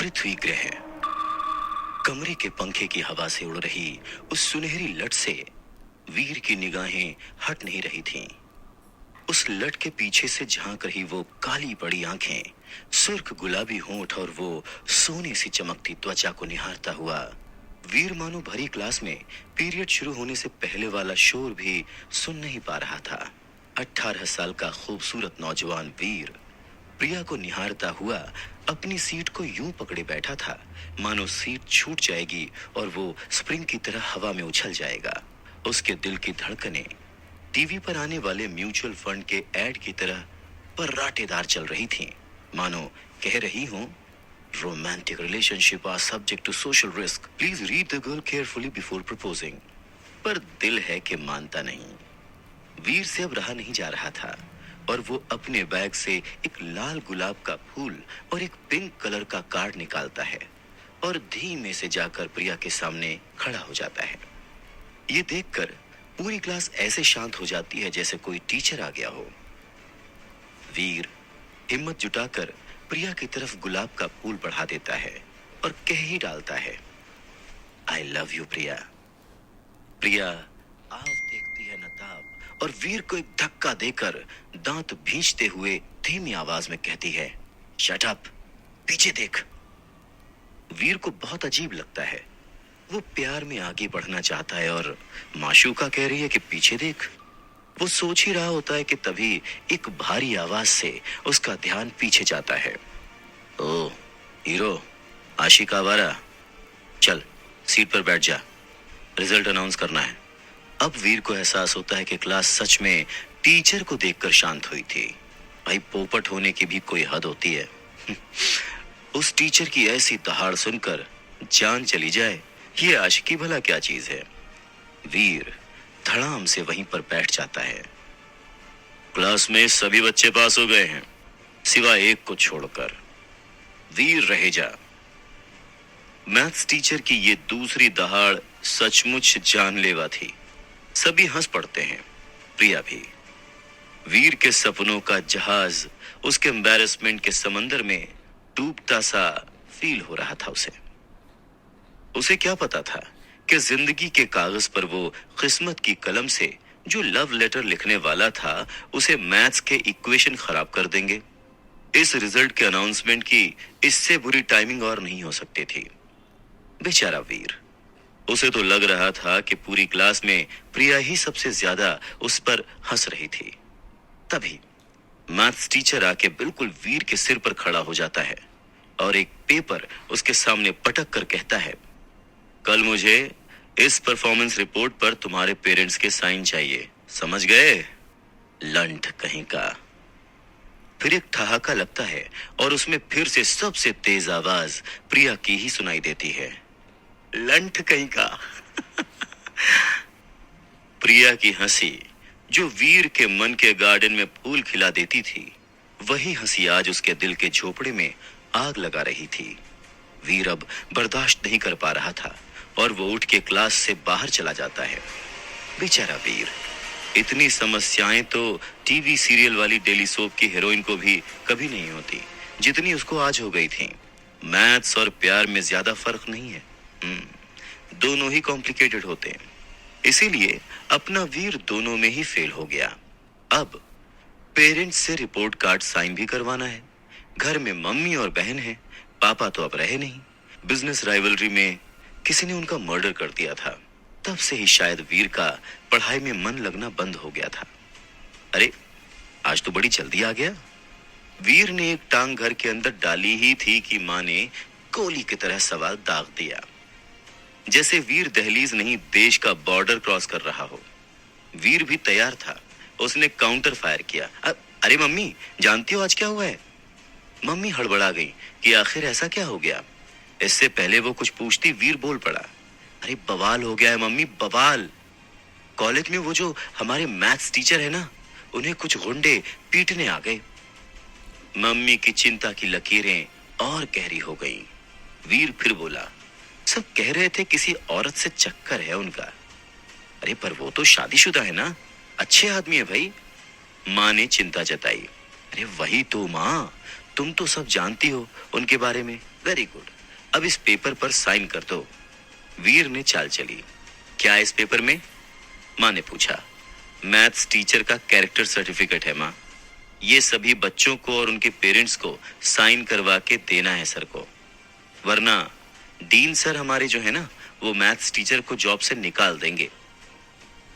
पृथ्वी ग्रह कमरे के पंखे की हवा से उड़ रही उस सुनहरी लट से वीर की निगाहें हट नहीं रही थीं। उस लट के पीछे से झांक रही वो काली पड़ी आंखें, सुर्ख गुलाबी होंठ और वो सोने सी चमकती त्वचा को निहारता हुआ वीर मानो भरी क्लास में पीरियड शुरू होने से पहले वाला शोर भी सुन नहीं पा रहा था। 18 साल का खूबसूरत नौजवान वीर प्रिया को निहारता हुआ अपनी सीट को यूं पकड़े बैठा था मानो सीट छूट जाएगी और वो स्प्रिंग की तरह हवा में उछल जाएगा। उसके दिल की धड़कनें टीवी पर आने वाले म्यूचुअल फंड के ऐड की तरह पर्राटेदार चल रही थीं, मानो कह रही हूं, romantic relationship are subject to social risk, please read the girl carefully before proposing. पर दिल है कि मानता नहीं। वीर से अब रहा नहीं जा रहा था और वो अपने बैग से एक लाल गुलाब का फूल और एक पिंक कलर का कार्ड निकालता है और धीमे से जाकर प्रिया के सामने खड़ा हो जाता है। ये देखकर पूरी क्लास ऐसे शांत हो जाती है जैसे कोई टीचर आ गया हो। वीर हिम्मत जुटाकर प्रिया की तरफ गुलाब का फूल बढ़ा देता है और कह ही डालता है, आई लव यू प्रिया। प्रिया आव देखती है नताब और वीर को एक धक्का देकर दांत भींचते हुए धीमी आवाज में कहती है, शट अप, पीछे देख। वीर को बहुत अजीब लगता है। वो प्यार में आगे बढ़ना चाहता है और माशूका कह रही है कि पीछे देख। वो सोच ही रहा होता है कि तभी एक भारी आवाज से उसका ध्यान पीछे जाता है। ओ हीरो, आशिक आवारा, चल सीट पर बैठ जा, रिजल्ट अनाउंस करना है। अब वीर को एहसास होता है कि क्लास सच में टीचर को देखकर शांत हुई थी। भाई पोपट होने की भी कोई हद होती है। उस टीचर की ऐसी दहाड़ सुनकर जान चली जाए, ये आशिकी भला क्या चीज है। वीर धड़ाम से वहीं पर बैठ जाता है। क्लास में सभी बच्चे पास हो गए हैं सिवाय एक को छोड़कर। वीर रहे जा। मैथ्स टीचर की ये दूसरी दहाड़ सचमुच जानलेवा थी। सभी हंस पड़ते हैं, प्रिया भी। वीर के सपनों का जहाज उसके एम्बैरेसमेंट के समंदर में डूबता सा फील हो रहा था उसे क्या पता था कि जिंदगी के कागज पर वो किस्मत की कलम से जो लव लेटर लिखने वाला था उसे मैथ्स के इक्वेशन खराब कर देंगे। इस रिजल्ट के अनाउंसमेंट की इससे बुरी टाइमिंग और नहीं हो सकती थी। बेचारा वीर, उसे तो लग रहा था कि पूरी क्लास में प्रिया ही सबसे ज्यादा उस पर हंस रही थी। तभी मैथ्स टीचर आके बिल्कुल वीर के सिर पर खड़ा हो जाता है और एक पेपर उसके सामने पटक कर कहता है, कल मुझे इस परफॉर्मेंस रिपोर्ट पर तुम्हारे पेरेंट्स के साइन चाहिए, समझ गए? लंठ कहीं का। फिर एक ठहाका लगता है और उसमें फिर से सबसे तेज आवाज प्रिया की ही सुनाई देती है, लंठ कहीं का। प्रिया की हंसी जो वीर के मन के गार्डन में फूल खिला देती थी, वही हंसी आज उसके दिल के झोपड़े में आग लगा रही थी। वीर अब बर्दाश्त नहीं कर पा रहा था और वो उठ के क्लास से बाहर चला जाता है। बेचारा वीर, इतनी समस्याएं तो टीवी सीरियल वाली डेली सोप की हीरोइन को भी कभी नहीं होती जितनी उसको आज हो गई थी। मैथ्स और प्यार में ज्यादा फर्क नहीं है, दोनों ही कॉम्प्लिकेटेड होते हैं। इसीलिए अपना वीर दोनों में ही फेल हो गया। अब पेरेंट्स से रिपोर्ट कार्ड साइन भी करवाना है। घर में मम्मी और बहन है, पापा तो अब रहे नहीं। बिजनेस राइवलरी में किसी ने उनका मर्डर कर दिया था। तब से ही शायद वीर का पढ़ाई में मन लगना बंद हो गया था। अरे आज तो बड़ी जल्दी आ गया। वीर ने एक टांग घर के अंदर डाली ही थी कि मां ने गोली की तरह सवाल दाग दिया, जैसे वीर दहलीज नहीं देश का बॉर्डर क्रॉस कर रहा हो। वीर भी तैयार था। उसने काउंटर फायर किया, अरे मम्मी जानती हो आज क्या हुआ है? मम्मी हड़बड़ा गई कि आखिर ऐसा क्या हो गया। इससे पहले वो कुछ पूछती वीर बोल पड़ा, अरे बवाल हो गया है मम्मी, बवाल। कॉलेज में वो जो हमारे मैथ्स टीचर है ना, उन्हें कुछ गुंडे पीटने आ गए। मम्मी की चिंता की लकीरें और गहरी हो गई। वीर फिर बोला, सब कह रहे थे किसी औरत से चक्कर है उनका। अरे पर वो तो शादीशुदा है ना, अच्छे आदमी है भाई। माँ ने चिंता जताई। अरे वही तो माँ, तुम तो सब जानती हो उनके बारे में। वेरी गुड, अब इस पेपर पर साइन कर दो। वीर ने चाल चली। क्या है इस पेपर में? माँ ने पूछा। मैथ्स टीचर का कैरेक्टर सर्टिफिकेट है माँ। ये सभी बच्चों को और उनके पेरेंट्स को साइन करवा के देना है सर को, वरना डीन सर हमारे जो है ना, वो मैथ्स टीचर को जॉब से निकाल देंगे।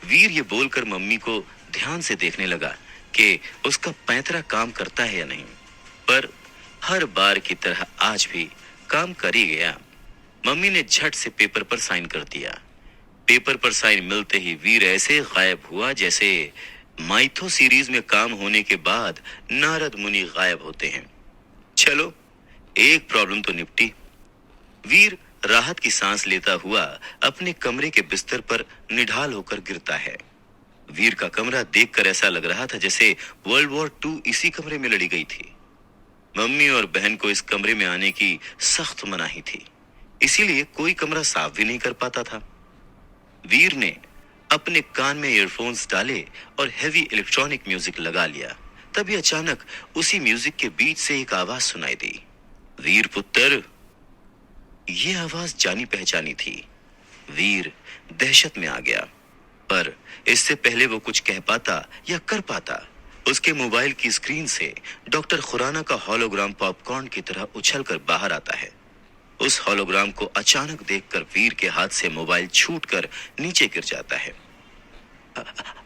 वीर ये बोलकर मम्मी को ध्यान से देखने लगा कि उसका पैंतरा काम करता है या नहीं, पर हर बार की तरह आज भी काम कर ही गया। मम्मी ने झट से पेपर पर साइन कर दिया। पेपर पर साइन मिलते ही वीर ऐसे गायब हुआ जैसे माइथो सीरीज में काम होने के बाद नारद मुनि गायब होते हैं। चलो, एक प्रॉब्लम तो निपटी। वीर राहत की सांस लेता हुआ अपने कमरे के बिस्तर पर निढाल होकर गिरता है। वीर का कमरा देखकर ऐसा लग रहा था जैसे वर्ल्ड वॉर 2 इसी कमरे में लड़ी गई थी। मम्मी और बहन को इस कमरे में आने की सख्त मनाही थी, इसीलिए कोई कमरा साफ भी नहीं कर पाता था। वीर ने अपने कान में ईयरफोन्स डाले और हेवी इलेक्ट्रॉनिक म्यूजिक लगा लिया। तभी अचानक उसी म्यूजिक के बीच से एक आवाज सुनाई दी। वीर पुत्र। ये आवाज जानी पहचानी थी। वीर दहशत में आ गया, पर इससे पहले वो कुछ कह पाता या कर पाता, उसके मोबाइल की स्क्रीन से डॉक्टर खुराना का हॉलोग्राम पॉपकॉर्न की तरह उछलकर बाहर आता है। उस हॉलोग्राम को अचानक देखकर वीर के हाथ से मोबाइल छूटकर नीचे गिर जाता है।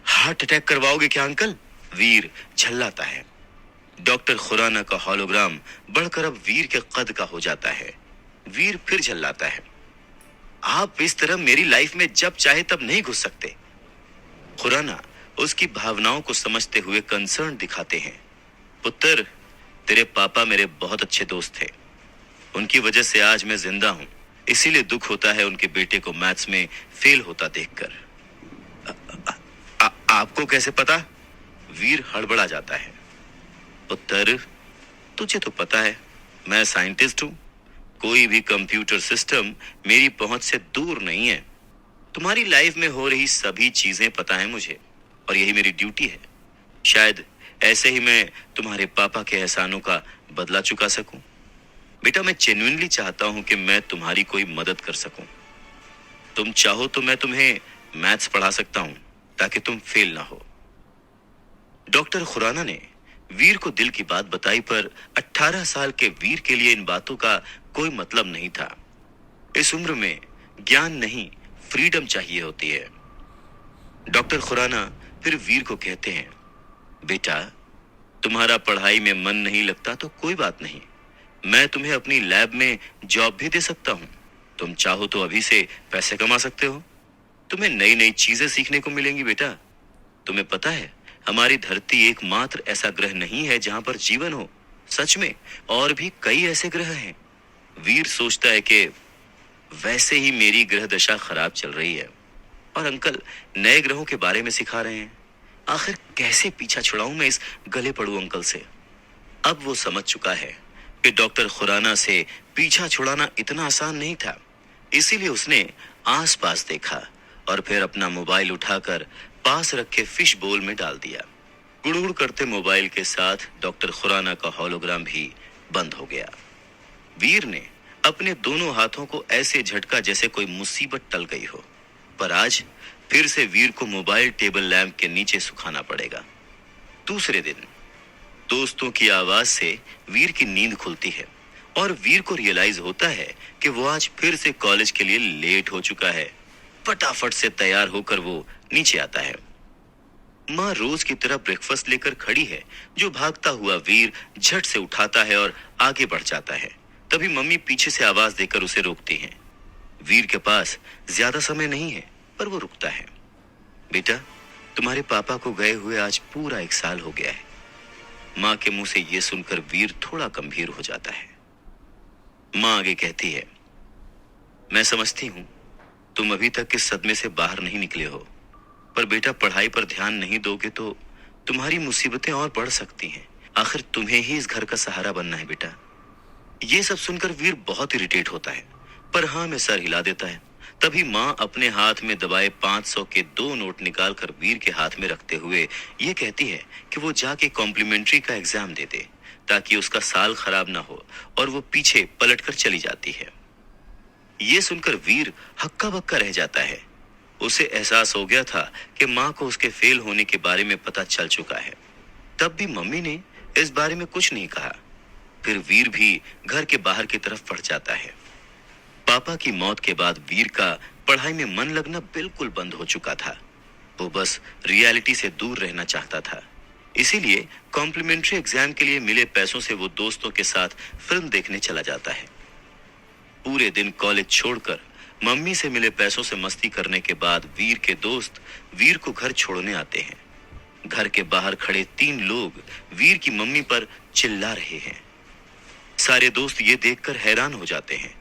हार्ट अटैक करवाओगे क्या अंकल? वीर झल्लाता है। डॉक्टर खुराना का हॉलोग्राम बढ़कर अब वीर के कद का हो जाता है। वीर फिर झल्लाता है। आप इस तरह मेरी लाइफ में जब चाहे तब नहीं घुस सकते। खुराना उसकी भावनाओं को समझते हुए कंसर्न दिखाते हैं। पुत्र, तेरे पापा मेरे बहुत अच्छे दोस्त थे। उनकी वजह से आज मैं जिंदा हूं, इसीलिए दुख होता है उनके बेटे को मैथ्स में फेल होता देखकर। आपको कैसे पता? वीर हड़बड़ा जाता है। पुत्र, तुझे तो पता है मैं साइंटिस्ट हूं। कोई भी कंप्यूटर सिस्टम मेरी पहुंच से दूर नहीं है। तुम्हारी लाइफ में हो रही सभी चीजें पता है मुझे, और यही मेरी ड्यूटी है। शायद ऐसे ही मैं तुम्हारे पापा के एहसानों का बदला चुका सकूं। बेटा, मैं जेन्युइनली चाहता हूं कि मैं तुम्हारी कोई मदद कर सकूं। तुम चाहो तो मैं तुम्हें मैथ्स पढ़ा सकता हूं ताकि तुम फेल ना हो। डॉक्टर खुराना ने वीर को दिल की बात बताई, पर 18 साल के वीर के लिए इन बातों का कोई मतलब नहीं था। इस उम्र में ज्ञान नहीं, फ्रीडम चाहिए होती है। डॉक्टर खुराना फिर वीर को कहते हैं, बेटा, तुम्हारा पढ़ाई में मन नहीं लगता तो कोई बात नहीं, मैं तुम्हें अपनी लैब में जॉब भी दे सकता हूं। तुम चाहो तो अभी से पैसे कमा सकते हो। तुम्हें नई नई चीजें सीखने को मिलेंगी। बेटा, तुम्हें पता है हमारी धरती एकमात्र ऐसा ग्रह नहीं है जहां पर जीवन हो। सच में और भी कई ऐसे ग्रह हैं। वीर सोचता है कि वैसे ही मेरी ग्रह दशा खराब चल रही है और अंकल नए ग्रहों के बारे में सिखा रहे हैं। आखिर कैसे पीछा छुड़ाऊं मैं इस गले पड़ू अंकल से। अब वो समझ चुका है कि डॉक्टर खुराना से पीछा छुड़ाना इतना आसान नहीं था, इसीलिए उसने आसपास देखा और फिर अपना मोबाइल उठाकर पास रखे फिश बोल में डाल दिया। गुड़गुड़ करते मोबाइल के साथ डॉक्टर खुराना का हॉलोग्राम भी बंद हो गया। वीर ने अपने दोनों हाथों को ऐसे झटका जैसे कोई मुसीबत टल गई हो, पर आज फिर से वीर को मोबाइल टेबल लैंप के नीचे सुखाना पड़ेगा। दूसरे दिन दोस्तों की आवाज से वीर की नींद खुलती है और वीर को रियलाइज होता है कि वो आज फिर से कॉलेज के लिए लेट हो चुका है। फटाफट से तैयार होकर वो नीचे आता है। माँ रोज की तरह ब्रेकफास्ट लेकर खड़ी है, जो भागता हुआ वीर झट से उठाता है और आगे बढ़ जाता है। तभी मम्मी पीछे से आवाज देकर उसे रोकती हैं। वीर के पास ज्यादा समय नहीं है, पर वो रुकता है। बेटा, तुम्हारे पापा को गए हुए आज पूरा 1 साल हो गया है। माँ के मुंह से यह सुनकर वीर थोड़ा गंभीर हो जाता है। माँ आगे कहती है, मैं समझती हूं तुम अभी तक इस सदमे से बाहर नहीं निकले हो, पर बेटा पढ़ाई पर ध्यान नहीं दोगे तो तुम्हारी मुसीबतें और बढ़ सकती हैं। आखिर तुम्हें ही इस घर का सहारा बनना है बेटा। ये सब सुनकर वीर बहुत इरिटेट होता है, पर हाँ में सर हिला देता है। तभी माँ अपने हाथ में दबाए 500 के 2 नोट निकालकर वीर के हाथ में रखते हुए ये कहती है कि वो जाके कॉम्प्लीमेंट्री का एग्जाम दे दे, ताकि उसका साल खराब ना हो, और वो पीछे पलटकर चली जाती है। ये सुनकर वीर हक्का बक्का रह जाता है। उसे एहसास हो गया था कि माँ को उसके फेल होने के बारे में पता चल चुका है। तब भी मम्मी ने इस बारे में कुछ नहीं कहा। फिर वीर भी घर के बाहर की तरफ बढ़ जाता है। पापा की मौत के बाद वीर का पढ़ाई में मन लगना बिल्कुल बंद हो चुका था। वो बस रियलिटी से दूर रहना चाहता था। इसीलिए कॉम्प्लीमेंट्री एग्जाम के लिए मिले पैसों से वो दोस्तों के साथ फिल्म देखने चला जाता है। पूरे दिन कॉलेज छोड़कर मम्मी से मिले पैसों से मस्ती करने के बाद वीर के दोस्त वीर को घर छोड़ने आते हैं। घर के बाहर खड़े 3 लोग वीर की मम्मी पर चिल्ला रहे हैं। सारे दोस्त ये देखकर हैरान हो जाते हैं,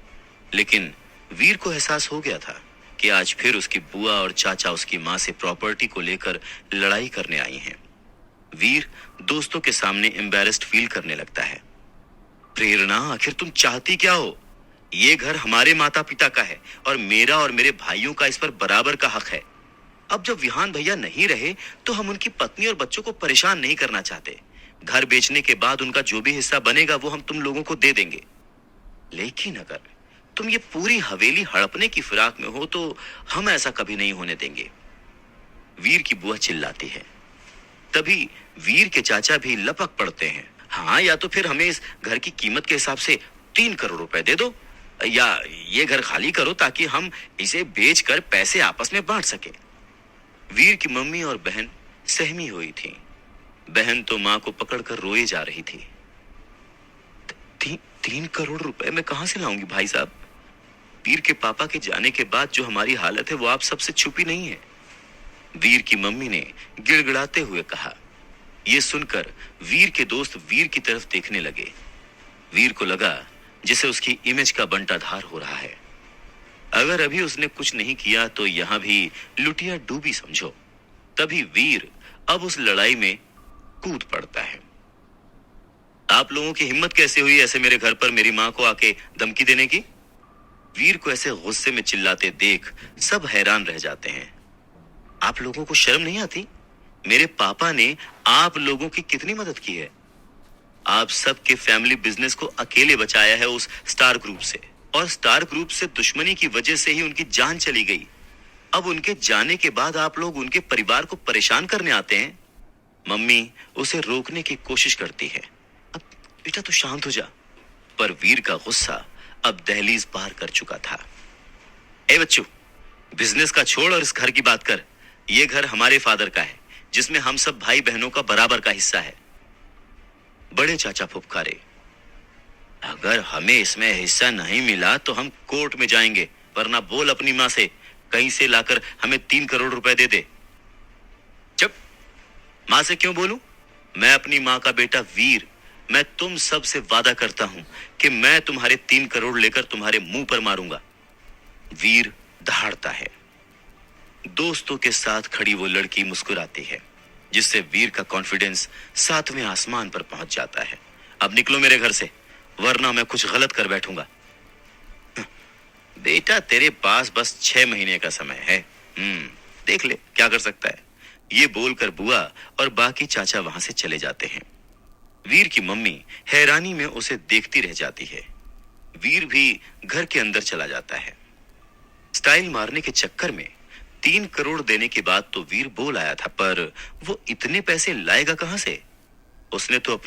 लेकिन वीर को एहसास हो गया था कि आज फिर उसकी बुआ और चाचा उसकी माँ से प्रॉपर्टी को लेकर लड़ाई करने आई हैं। वीर दोस्तों के सामने एम्बैरेस्ड फील करने लगता है। प्रेरणा, आखिर तुम चाहती क्या हो? ये घर हमारे माता पिता का है और मेरा और मेरे भाइयों का इस पर बराबर का हक है। अब जब विहान भैया नहीं रहे तो हम उनकी पत्नी और बच्चों को परेशान नहीं करना चाहते। घर बेचने के बाद उनका जो भी हिस्सा बनेगा वो हम तुम लोगों को दे देंगे। लेकिन अगर तुम ये पूरी हवेली हड़पने की फिराक में हो तो हम ऐसा कभी नहीं होने देंगे, वीर की बुआ चिल्लाती है। तभी वीर के चाचा भी लपक पड़ते हैं। हाँ, या तो फिर हमें इस घर की कीमत के हिसाब से 3 करोड़ रुपए दे दो, या ये घर खाली करो ताकि हम इसे बेचकर पैसे आपस में बांट सके। वीर की मम्मी और बहन सहमी हुई थी। बहन तो मां को पकड़कर रोए जा रही थी। 3 करोड़ रुपए मैं कहां से लाऊंगी भाई साहब? वीर के पापा के जाने के बाद जो हमारी हालत है वो आप सबसे छुपी नहीं है, वीर की मम्मी ने गिड़गिड़ाते हुए कहा। यह सुनकर वीर के दोस्त वीर की तरफ देखने लगे। वीर को लगा जिसे उसकी इमेज का बंटाधार हो रहा है। अगर अभी उसने कुछ नहीं किया तो यहां भी लुटिया डूबी समझो। तभी वीर अब उस लड़ाई में कूद पड़ता है। आप लोगों की हिम्मत कैसे हुई ऐसे मेरे घर पर मेरी मां को आके धमकी देने की? वीर को ऐसे गुस्से में चिल्लाते देख सब हैरान रह जाते हैं। आप लोगों को शर्म नहीं आती? मेरे पापा ने आप लोगों की कितनी मदद की है। आप सबके फैमिली बिजनेस को अकेले बचाया है उस स्टार ग्रुप से, और स्टार ग्रुप से दुश्मनी की वजह से ही उनकी जान चली गई। अब उनके जाने के बाद आप लोग उनके परिवार को परेशान करने आते हैं। मम्मी उसे रोकने की कोशिश करती है। अब बेटा तू शांत हो जा। पर वीर का गुस्सा अब दहलीज पार कर चुका था। ए बच्चू, बिजनेस का छोड़ और इस घर की बात कर। ये घर हमारे फादर का है जिसमें हम सब भाई बहनों का बराबर का हिस्सा है। बड़े चाचा फुफकारे। अगर हमें इसमें हिस्सा नहीं मिला तो हम कोर्ट में जाएंगे, वरना बोल अपनी मां से कहीं से लाकर हमें 3 करोड़ रुपए दे दे। चुप। मां से क्यों बोलूं? मैं अपनी मां का बेटा वीर, मैं तुम सब से वादा करता हूं कि मैं तुम्हारे 3 करोड़ लेकर तुम्हारे मुंह पर मारूंगा। वीर दहाड़ता है। दोस्तों के साथ खड़ी वो लड़की मुस्कुराती है, जिससे वीर का कॉन्फिडेंस 7वें आसमान पर पहुंच जाता है। अब निकलो मेरे घर से, वरना मैं कुछ गलत कर बैठूंगा। बेटा तेरे पास बस 6 महीने का समय है, देख ले क्या कर सकता है। ये बोलकर बुआ और बाकी चाचा वहां से चले जाते हैं। वीर की मम्मी हैरानी में उसे देखती रह जाती है। वीर भी घर के अंदर चला जाता है। स्टाइल मारने के चक्कर में 3 करोड़ देने के बाद तो वीर बोल आया था, पर वो इतने पैसे लाएगा कहां से? उसने तो अपनी